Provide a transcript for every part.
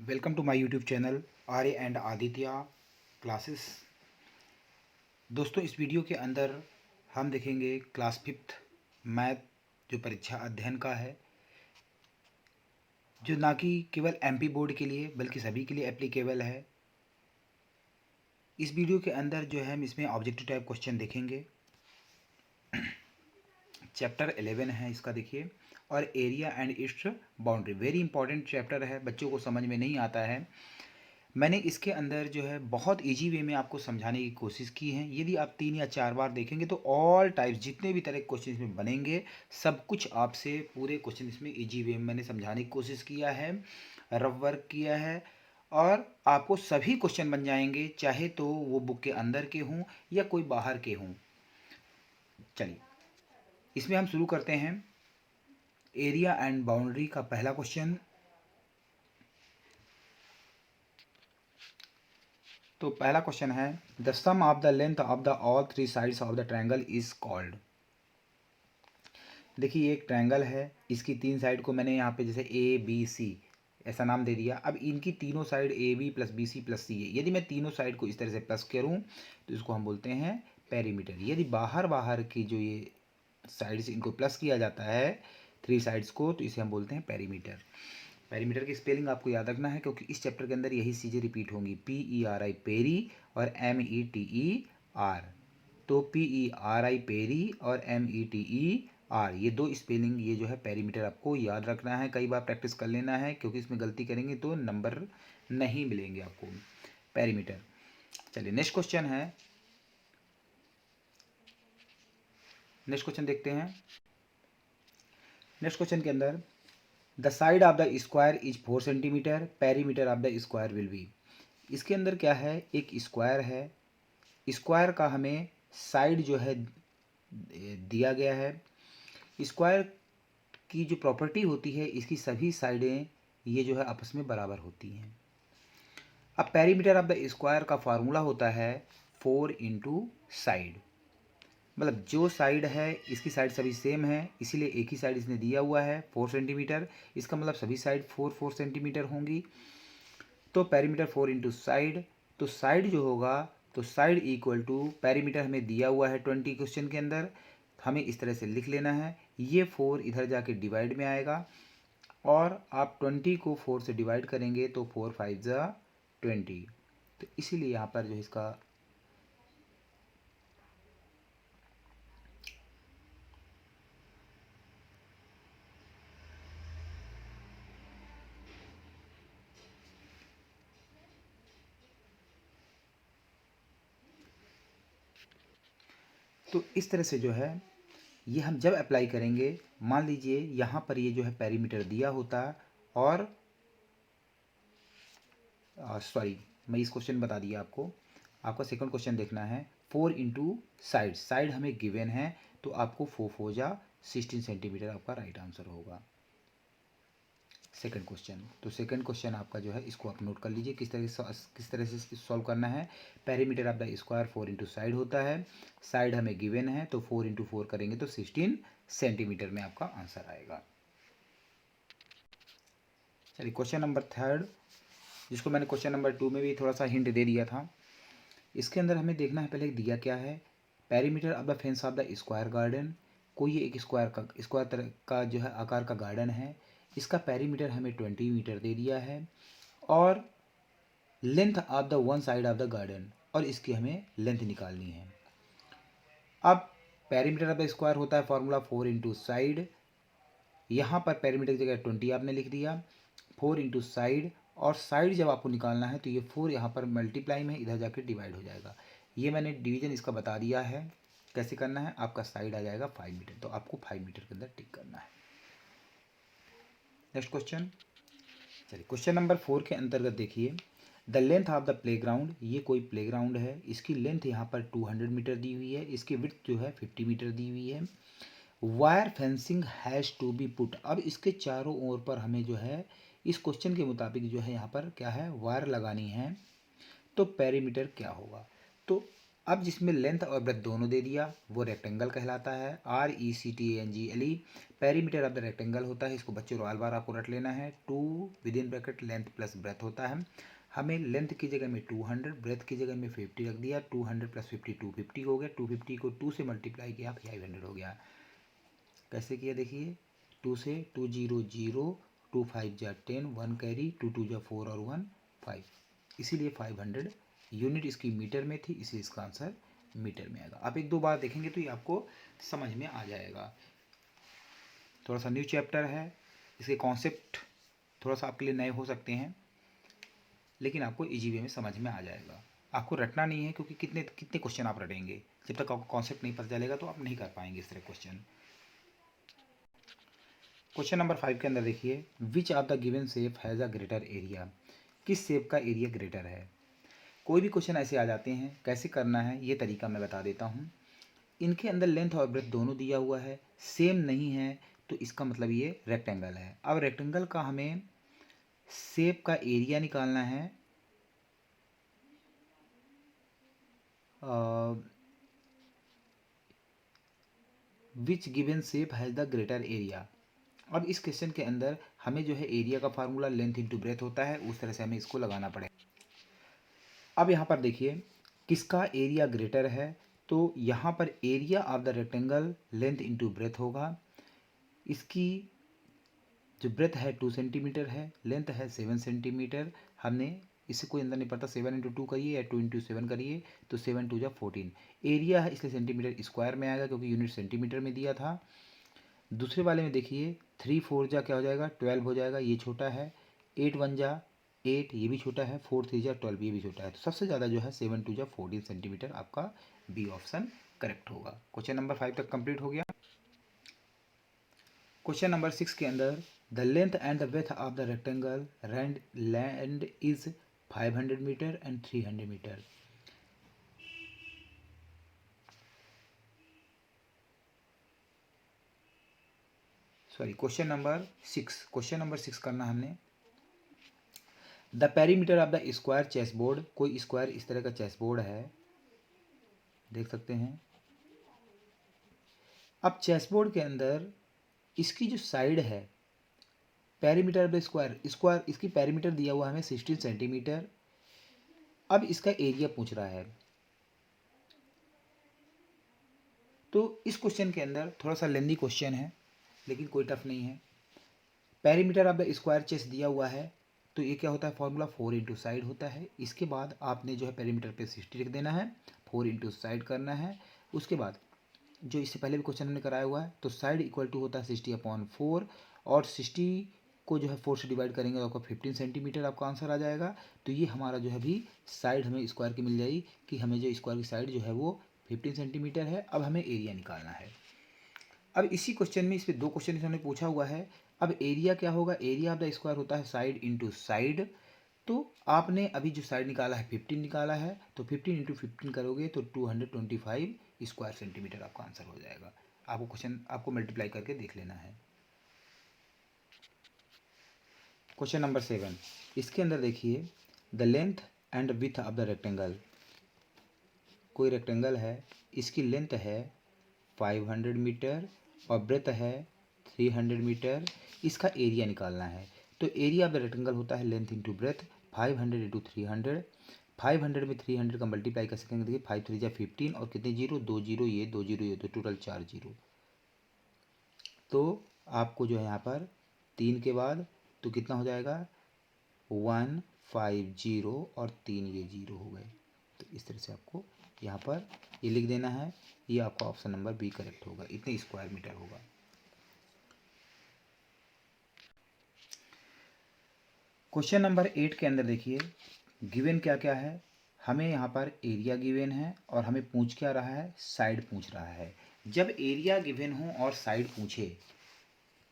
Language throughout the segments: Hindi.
Welcome to my YouTube channel Arya and Aditya classes. दोस्तों, इस वीडियो के अंदर हम देखेंगे क्लास फिफ्थ मैथ जो परीक्षा अध्ययन का है, जो ना कि केवल एमपी बोर्ड के लिए बल्कि सभी के लिए एप्लीकेबल है। इस वीडियो के अंदर जो है हम इसमें ऑब्जेक्टिव टाइप क्वेश्चन देखेंगे। चैप्टर 11 है इसका, देखिए, और area and it's boundary very important chapter है, बच्चों को समझ में नहीं आता है। मैंने इसके अंदर जो है बहुत इजी वे में आपको समझाने की कोशिश की है। यदि आप 3 या 4 बार देखेंगे तो ऑल टाइप्स जितने भी तरह के क्वेश्चन इसमें बनेंगे, सब कुछ आपसे पूरे क्वेश्चन इसमें इजी वे में मैंने समझाने की कोशिश किया है, रफ वर्क किया है, और आपको सभी क्वेश्चन बन जाएंगे, चाहे तो वो बुक के अंदर के हों या कोई बाहर के हों। चलिए, इसमें हम शुरू करते हैं। एरिया एंड बाउंड्री का पहला क्वेश्चन। तो पहला क्वेश्चन है, the sum of the length of the all three sides of the triangle is called. देखिए, ये एक ट्रायंगल है, इसकी 3 साइड को मैंने यहाँ पे जैसे ए बी सी ऐसा नाम दे दिया। अब इनकी तीनों side A B plus B C plus C है। यदि मैं तीनों साइड को इस तरह से प्लस करूँ तो इसको हम बोलते हैं पेरीमीटर। यदि बाहर बाहर की जो ये साइड्स इनको प्लस किया जाता है, 3 साइड्स को, तो इसे हम बोलते हैं पेरीमीटर। पेरीमीटर की स्पेलिंग आपको याद रखना है, क्योंकि इस चैप्टर के अंदर यही चीज़ें रिपीट होंगी। PERI पेरी और METER। तो PERI पेरी और METER, ये दो स्पेलिंग, ये जो है पेरीमीटर आपको याद रखना है। कई बार प्रैक्टिस कर लेना है, क्योंकि इसमें गलती करेंगे तो नंबर नहीं मिलेंगे आपको। पेरीमीटर। चलिए, नेक्स्ट क्वेश्चन है। नेक्स्ट क्वेश्चन देखते हैं। नेक्स्ट क्वेश्चन के अंदर, the side of the square is 4 centimetre, perimeter of the square will be. इसके अंदर क्या है, एक स्क्वायर है, स्क्वायर का हमें साइड जो है दिया गया है। स्क्वायर की जो प्रॉपर्टी होती है, इसकी सभी साइडें ये जो है आपस में बराबर होती हैं। अब पेरीमीटर ऑफ द स्क्वायर का फार्मूला होता है 4 इंटू साइड। मतलब जो साइड है, इसकी साइड सभी सेम है, इसीलिए एक ही साइड इसने दिया हुआ है 4 सेंटीमीटर। इसका मतलब सभी साइड 4 सेंटीमीटर होंगी। तो पेरीमीटर 4 इंटू साइड, तो साइड जो होगा, तो साइड इक्वल टू पेरीमीटर हमें दिया हुआ है 20 क्वेश्चन के अंदर, हमें इस तरह से लिख लेना है। ये 4 इधर जाके डिवाइड में आएगा, और आप 20 को 4 से डिवाइड करेंगे तो 4 5 जा 20। तो इसीलिए यहाँ पर जो इसका तो इस तरह से जो है ये हम जब अप्लाई करेंगे, मान लीजिए यहाँ पर ये जो है पेरीमीटर दिया होता, और सॉरी, मैं इस क्वेश्चन बता दिया आपको। आपका सेकंड क्वेश्चन देखना है। 4 इंटू साइड, साइड हमें गिवन है, तो आपको 4 4 जा 16 सेंटीमीटर आपका राइट आंसर होगा। सेकंड क्वेश्चन, तो सेकंड क्वेश्चन आपका जो है, इसको आप नोट कर लीजिए किस तरह से सॉल्व करना है। Perimeter of the square 4 into side होता है, साइड हमें गिवन है, तो 4 इंटू 4 करेंगे तो 16 सेंटीमीटर में आपका आंसर आएगा। चलिए, क्वेश्चन नंबर थर्ड, जिसको मैंने क्वेश्चन नंबर 2 में भी थोड़ा सा हिंट दे दिया था। इसके अंदर हमें देखना है पहले दिया क्या है। Perimeter of the fence of the square garden. कोई एक स्क्वायर तरह का जो है आकार का गार्डन है, इसका पेरीमीटर हमें 20 मीटर दे दिया है, और length of the one side of the garden, और इसकी हमें लेंथ निकालनी है। अब पेरीमीटर ऑफ द स्क्वायर होता है फॉर्मूला 4 इंटू साइड। यहाँ पर पेरीमीटर की जगह 20 आपने लिख दिया, 4 इंटू साइड, और साइड जब आपको निकालना है तो ये 4 यहाँ पर मल्टीप्लाई में इधर जाके डिवाइड हो जाएगा। ये मैंने डिवीजन इसका बता दिया है कैसे करना है। आपका साइड आ जाएगा 5 मीटर, तो आपको 5 मीटर के अंदर टिक करना है। Next question. चलिए, क्वेश्चन नंबर 4 के अंतर्गत देखिए, the length of the playground. ये कोई प्लेग्राउंड है, इसकी लेंथ यहाँ पर 200 मीटर दी हुई है, इसकी विड्थ जो है 50 मीटर दी हुई है। Wire fencing has to be put. अब इसके चारों ओर पर हमें जो है इस क्वेश्चन के मुताबिक जो है यहाँ पर क्या है, वायर लगानी है। तो पेरीमीटर क्या होगा। तो अब जिसमें लेंथ और ब्रेथ दोनों दे दिया, वो रेक्टेंगल कहलाता है, RECTANGLE। Perimeter of the rectangle होता है, इसको बच्चों बार बार आपको रट लेना है। 2 within bracket length plus breadth होता है। हमें लेंथ की जगह में 200, ब्रेथ की जगह में 50 रख दिया। 200 प्लस 50 250 हो गया। 250 को 2 से मल्टीप्लाई किया 500 हो गया। कैसे किया देखिए, 2 से 2 0 0, 2 5 जा 10, 1 कैरी, 2 2 जा 4 और 1 5, इसीलिए 500 यूनिट इसकी मीटर में थी, इसलिए इसका आंसर मीटर में आएगा। आप एक दो बार देखेंगे तो ये आपको समझ में आ जाएगा। थोड़ा सा न्यू चैप्टर है, इसके कॉन्सेप्ट थोड़ा सा आपके लिए नए हो सकते हैं, लेकिन आपको इजी वे में समझ में आ जाएगा। आपको रटना नहीं है, क्योंकि कितने कितने क्वेश्चन आप रटेंगे, जब तक आपको कॉन्सेप्ट नहीं पता चलेगा तो आप नहीं कर पाएंगे इस तरह क्वेश्चन। क्वेश्चन नंबर 5 के अंदर देखिए, which of the given shape has a greater area, किस शेप का एरिया ग्रेटर है। कोई भी क्वेश्चन ऐसे आ जाते हैं, कैसे करना है ये तरीका मैं बता देता हूँ। इनके अंदर लेंथ और ब्रेथ दोनों दिया हुआ है, सेम नहीं है, तो इसका मतलब ये रेक्टेंगल है। अब रेक्टेंगल का हमें शेप का एरिया निकालना है। Which given shape has the greater area. अब इस क्वेश्चन के अंदर हमें जो है एरिया का फार्मूला लेंथ इंटू ब्रेथ होता है, उस तरह से हमें इसको लगाना पड़ेगा। अब यहाँ पर देखिए किसका एरिया ग्रेटर है, तो यहाँ पर area of the rectangle length into breath होगा। इसकी जो ब्रेथ है 2 सेंटीमीटर है, लेंथ है 7 सेंटीमीटर। हमने इससे कोई अंदर नहीं पड़ता, 7 इंटू 2 करिए या 2 इंटू 7 करिए, तो 7 2 जा 14। एरिया है इसलिए सेंटीमीटर स्क्वायर में आएगा, क्योंकि यूनिट सेंटीमीटर में दिया था। दूसरे वाले में देखिए 3 4 जा क्या हो जाएगा 12 हो जाएगा, ये छोटा है। 8 1 जा 8, ये भी छोटा है। 4 3 जा 12, ये भी छोटा है। तो सबसे ज़्यादा जो है 7 2 जा 14 सेंटीमीटर, आपका बी ऑप्शन करेक्ट होगा। क्वेश्चन नंबर 5 तक कंप्लीट हो गया। क्वेश्चन नंबर 6 के अंदर the length and the breadth of the rectangle land is 500 metre and 300 metre. Sorry, question number 6 करना हमने। The perimeter of the square chess board, कोई स्क्वायर इस तरह का चेस बोर्ड है, देख सकते हैं। अब चेस बोर्ड के अंदर इसकी जो साइड है, पेरीमीटर ऑफ द स्क्वायर इसकी पेरीमीटर दिया हुआ हमें 16 सेंटीमीटर। अब इसका एरिया पूछ रहा है, तो इस क्वेश्चन के अंदर थोड़ा सा लेंदी क्वेश्चन है, लेकिन कोई टफ नहीं है। Perimeter of the square chess दिया हुआ है, तो ये क्या होता है, फॉर्मूला 4 इंटू साइड होता है। इसके बाद आपने जो है पेरीमीटर पे 60 लिख देना है, 4 इंटू साइड करना है। उसके बाद जो इससे पहले भी क्वेश्चन हमने कराया हुआ है, तो साइड इक्वल टू होता है 60/4, और 60 को जो है 4 से डिवाइड करेंगे तो आपको 15 सेंटीमीटर आपका आंसर आ जाएगा। तो ये हमारा जो है भी साइड हमें स्क्वायर की मिल जाएगी, कि हमें जो स्क्वायर की साइड जो है वो 15 सेंटीमीटर है। अब हमें एरिया निकालना है। अब इसी क्वेश्चन में इस पर 2 क्वेश्चन इन्होंने पूछा हुआ है। अब एरिया क्या होगा, एरिया ऑफ द स्क्वायर होता है साइड इंटू साइड। तो आपने अभी जो साइड निकाला है 15 निकाला है, तो 15 इंटू 15 करोगे तो 225 स्क्वायर सेंटीमीटर आपका आंसर हो जाएगा। आपको क्वेश्चन आपको मल्टीप्लाई करके देख लेना है। क्वेश्चन नंबर 7, इसके अंदर देखिए the length and width of the rectangle. कोई रेक्टेंगल है, इसकी लेंथ है 500 मीटर और ब्रेथ है 300 मीटर। इसका एरिया निकालना है। तो एरिया ऑफ द रेक्टेंगल होता है लेंथ इंटू ब्रेथ, 500 इंटू 300। 500 में 300 का मल्टीप्लाई कर सकेंगे, देखिए 5 3 जा 15, और कितने जीरो, 2 जीरो ये 2 जीरो ये, तो टोटल 4 जीरो। तो आपको जो है यहाँ पर 3 के बाद तो कितना हो जाएगा 150, और 3 ये जीरो हो गए। तो इस तरह से आपको यहाँ पर ये लिख देना है। ये आपका ऑप्शन नंबर बी करेक्ट होगा, इतने स्क्वायर मीटर होगा। क्वेश्चन नंबर 8 के अंदर देखिए गिवन क्या क्या है। हमें यहाँ पर एरिया गिवन है, और हमें पूछ क्या रहा है, साइड पूछ रहा है। जब एरिया गिवन हो और साइड पूछे,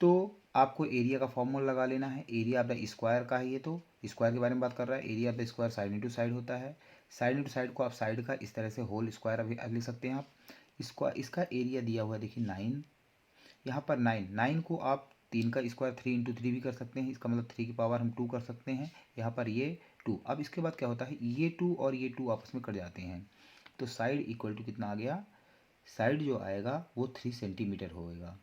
तो आपको एरिया का फॉर्मूला लगा लेना है। एरिया ऑफ द स्क्वायर का है, ये तो स्क्वायर के बारे में बात कर रहा है। Area of the square side into side होता है। साइड इंटू साइड को आप साइड का इस तरह से होल स्क्वायर अभी लिख सकते हैं आप। इसका एरिया दिया हुआ है देखिए 9, यहाँ पर 9 को आप 3 का स्क्वायर 3 इंटू 3 भी कर सकते हैं, इसका मतलब 3 की पावर हम 2 कर सकते हैं। यहाँ पर ये 2। अब इसके बाद क्या होता है, ये 2 और ये 2 आपस में कट जाते हैं, तो साइड इक्वल टू कितना आ गया, साइड जो आएगा वो 3 सेंटीमीटर होएगा।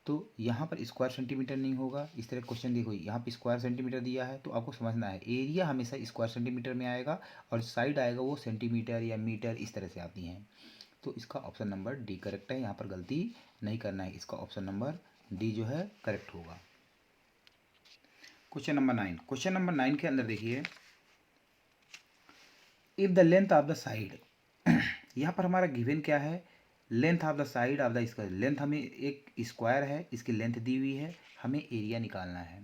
तो यहाँ पर स्क्वायर सेंटीमीटर नहीं होगा। इस तरह क्वेश्चन देखो, यहाँ पे स्क्वायर सेंटीमीटर दिया है तो आपको समझना है एरिया हमेशा स्क्वायर सेंटीमीटर में आएगा और साइड आएगा वो सेंटीमीटर या मीटर इस तरह से आती हैं। तो इसका ऑप्शन नंबर डी करेक्ट है, यहाँ पर गलती नहीं करना है, इसका ऑप्शन नंबर डी जो है करेक्ट होगा। क्वेश्चन नंबर 9, क्वेश्चन नंबर 9 के अंदर देखिए, if the length of the side यहाँ पर हमारा गिवन क्या है, length of the side of the square, length हमें एक स्क्वायर है इसकी लेंथ दी हुई है, हमें एरिया निकालना है।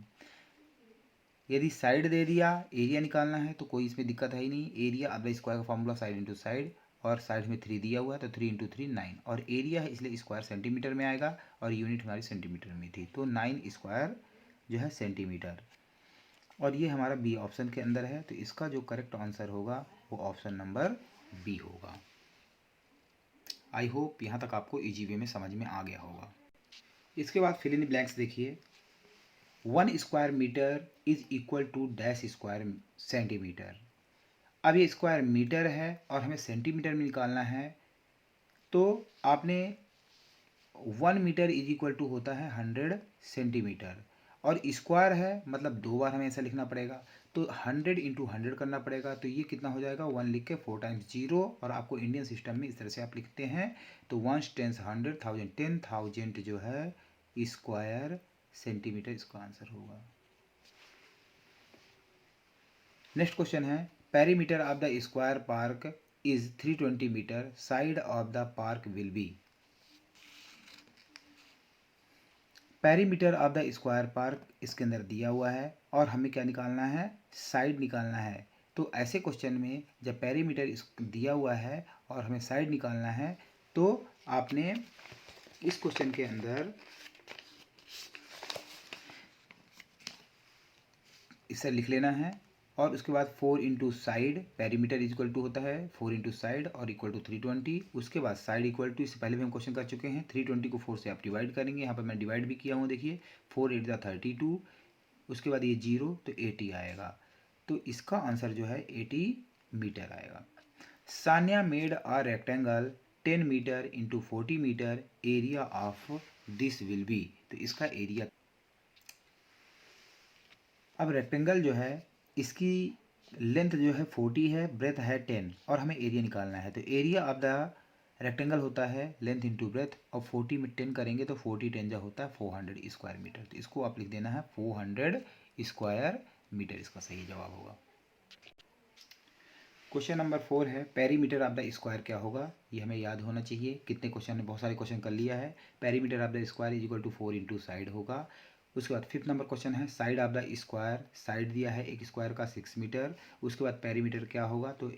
यदि साइड दे दिया एरिया निकालना है तो कोई इसमें दिक्कत है ही नहीं। एरिया ऑफ द स्क्वायर का फॉर्मूला साइड इंटू साइड, और साइड में 3 दिया हुआ है तो 3 इंटू 3 9, और एरिया है इसलिए स्क्वायर सेंटीमीटर में आएगा और यूनिट हमारी सेंटीमीटर में थी, तो 9 स्क्वायर जो है सेंटीमीटर। और ये हमारा बी ऑप्शन के अंदर है, तो इसका जो करेक्ट आंसर होगा वो ऑप्शन नंबर बी होगा। आई होप यहाँ तक आपको इजी वे में समझ में आ गया होगा। इसके बाद फिल इन ब्लैंक्स देखिए, 1 square metre is equal to dash square centimetre. अब ये स्क्वायर मीटर है और हमें सेंटीमीटर में निकालना है, तो आपने 1 मीटर इज इक्वल टू होता है 100 सेंटीमीटर, और स्क्वायर है मतलब 2 बार हमें ऐसा लिखना पड़ेगा, तो 100 इंटू 100 करना पड़ेगा, तो ये कितना हो जाएगा 1 लिख के 4 टाइम्स 0, और आपको इंडियन सिस्टम में इस तरह से आप लिखते हैं, तो 1 10 100 1000 10,000 जो है स्क्वायर सेंटीमीटर इसका आंसर होगा। नेक्स्ट क्वेश्चन है, perimeter of the square park is 320 metre, side of the park will be. Perimeter of the square park इसके अंदर दिया हुआ है और हमें क्या निकालना है, साइड निकालना है। तो ऐसे क्वेश्चन में जब पेरीमीटर दिया हुआ है और हमें साइड निकालना है, तो आपने इस क्वेश्चन के अंदर इसे लिख लेना है, और उसके बाद 4 into side, perimeter equal to होता है 4 इंटू साइड और इक्वल टू 320, उसके बाद साइड इक्वल टू, इससे पहले भी हम क्वेश्चन कर चुके हैं, 320 को 4 से आप डिवाइड करेंगे, यहाँ पर मैं डिवाइड भी किया हूँ देखिए, 4 8 32, उसके बाद ये 0 तो 80 आएगा, तो इसका आंसर जो है 80 मीटर आएगा। Sanya made a rectangle 10 metre into 40 metre, area of this will be, तो इसका एरिया, अब रेक्टेंगल जो है इसकी लेंथ जो है 40 है, ब्रेथ है 10, और हमें एरिया निकालना है, तो एरिया ऑफ द रेक्टेंगल होता है लेंथ इंटू ब्रेथ, और 40 में 10 करेंगे तो 40 10 जो होता है 400 स्क्वायर मीटर, तो इसको आप लिख देना है 400 स्क्वायर मीटर, इसका सही जवाब होगा। क्वेश्चन नंबर 4 है, पेरीमीटर ऑफ द स्क्वायर क्या होगा, ये हमें याद होना चाहिए, कितने क्वेश्चन ने बहुत सारे क्वेश्चन कर लिया है। Perimeter of the square is equal to 4 into side होगा। उसके बाद 5th नंबर क्वेश्चन है, side of the square, side दिया है एक स्क्वायर का 6 मीटर, उसके बाद पेरीमीटर क्या होगा, तो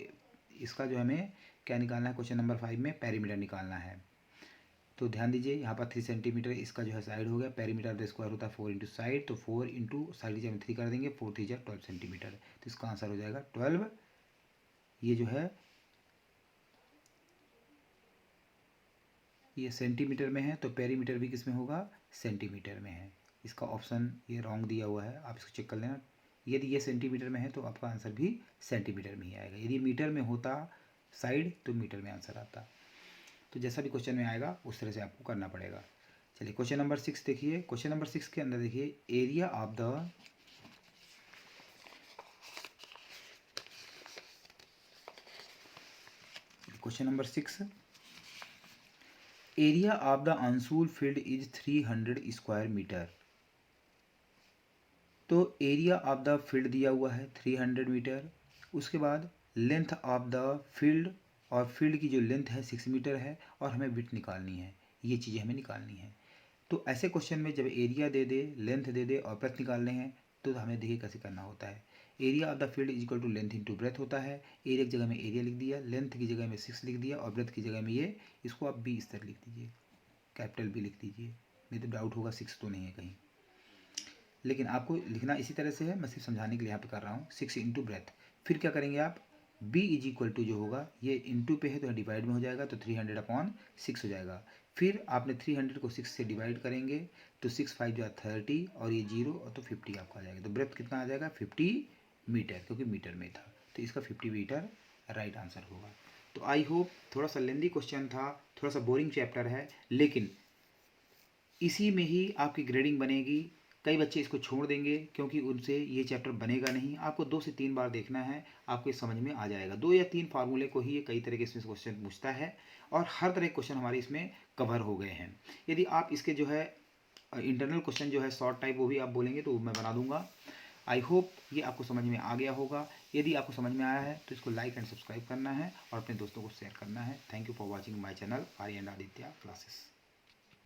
इसका जो हमें क्या निकालना है, क्वेश्चन नंबर 5 में पेरीमीटर निकालना है। तो ध्यान दीजिए यहाँ पर 3 सेंटीमीटर इसका जो है साइड हो गया, पेरीमीटर ऑफ द स्क्वायर होता है 4 इंटू साइड, तो 4 इंटू साइड जब 3 कर देंगे 4 3 12 सेंटीमीटर, तो इसका आंसर हो जाएगा 12। ये जो है ये सेंटीमीटर में है, तो पेरीमीटर भी किस में होगा, सेंटीमीटर में है। इसका ऑप्शन ये रॉन्ग दिया हुआ है, आप इसको चेक कर लेना। यदि ये सेंटीमीटर में है तो आपका आंसर भी सेंटीमीटर में ही आएगा, यदि मीटर में होता साइड तो मीटर में आंसर आता। तो जैसा भी क्वेश्चन में आएगा उस तरह से आपको करना पड़ेगा। चलिए क्वेश्चन नंबर 6 देखिए, क्वेश्चन नंबर 6 के अंदर देखिए, area of the question number 6, area of the अंशुल फील्ड इज 300 स्क्वायर मीटर। तो एरिया ऑफ द फील्ड दिया हुआ है 300 मीटर, उसके बाद लेंथ ऑफ द फील्ड, और फील्ड की जो लेंथ है 6 मीटर है, और हमें विड्थ निकालनी है, ये चीज़ें हमें निकालनी है। तो ऐसे क्वेश्चन में जब एरिया दे दे, लेंथ दे दे और ब्रेथ निकालने हैं, तो हमें देखिए कैसे करना होता है। Area of the field is equal to length into breadth होता है, एरिया की जगह में एरिया लिख दिया, लेंथ की जगह में 6 लिख दिया, और ब्रेथ की जगह में ये, इसको आप बी इस तरह लिख दीजिए, कैपिटल बी लिख दीजिए, नहीं तो डाउट होगा 6 तो नहीं है कहीं, लेकिन आपको लिखना इसी तरह से है, मैं सिर्फ समझाने के लिए यहाँ पे कर रहा हूँ। 6 इंटू ब्रेथ, फिर क्या करेंगे आप, b इज इक्वल टू जो होगा ये इंटू पे है तो डिवाइड में हो जाएगा, तो 300 अपॉन 6 हो जाएगा। फिर आपने 300 को 6 से डिवाइड करेंगे तो 6 5 जो है 30, और ये 0 और तो 50 आपका आ जाएगा, तो ब्रेथ कितना आ जाएगा 50 मीटर, क्योंकि मीटर में था, तो इसका 50 मीटर राइट आंसर होगा। तो आई होप थोड़ा सा लेंदी क्वेश्चन था, थोड़ा सा बोरिंग चैप्टर है, लेकिन इसी में ही आपकी ग्रेडिंग बनेगी। कई बच्चे इसको छोड़ देंगे क्योंकि उनसे ये चैप्टर बनेगा नहीं। आपको 2 से 3 बार देखना है, आपको ये समझ में आ जाएगा। 2 या 3 फार्मूले को ही ये कई तरह के इसमें क्वेश्चन पूछता है और हर तरह के क्वेश्चन हमारे इसमें कवर हो गए हैं। यदि आप इसके जो है इंटरनल क्वेश्चन जो है शॉर्ट टाइप वो भी आप बोलेंगे तो मैं बना दूंगा। आई होप ये आपको समझ में आ गया होगा। यदि आपको समझ में आया है तो इसको लाइक एंड सब्सक्राइब करना है और अपने दोस्तों को शेयर करना है। Thank you for watching my channel Aryan Aditya classes.